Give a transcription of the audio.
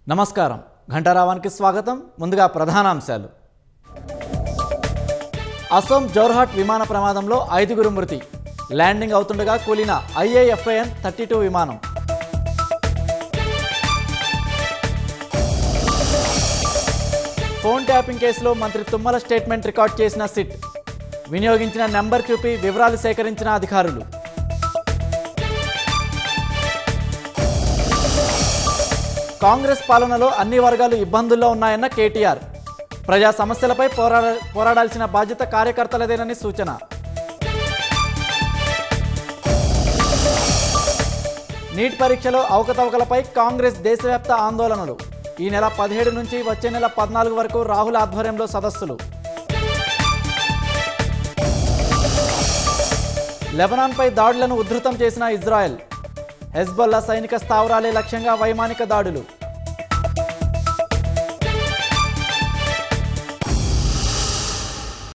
నమస్కారం ఘంటారావానికి స్వాగతం. ముందుగా ప్రధానాంశాలు. అసోం జోర్హాట్ విమాన ప్రమాదంలో 5గురు మృతి. ల్యాండింగ్ అవుతుండగా కూలిన IAFAN 32 విమానం. ఫోన్ ట్యాపింగ్ కేసులో మంత్రి తుమ్మల స్టేట్మెంట్ రికార్డ్ చేసిన సిట్. వినియోగించిన నెంబర్ చూపి వివరాలు సేకరించిన అధికారులు. కాంగ్రెస్ పాలనలో అన్ని వర్గాలు ఇబ్బందుల్లో ఉన్నాయన్న కేటీఆర్. ప్రజా సమస్యలపై పోరాడాల్సిన బాధ్యత కార్యకర్తలదేనని సూచన. నీట్ పరీక్షలో అవకతవకలపై కాంగ్రెస్ దేశవ్యాప్త ఆందోళనలు. ఈ నెల 17 నుంచి వచ్చే నెల 14 వరకు రాహుల్ ఆధ్వర్యంలో సదస్సులు. లెబనాన్పై దాడులను ఉధృతం చేసిన ఇజ్రాయెల్. హెజ్బొల్లా సైనిక స్థావరాలే లక్ష్యంగా వైమానిక దాడులు.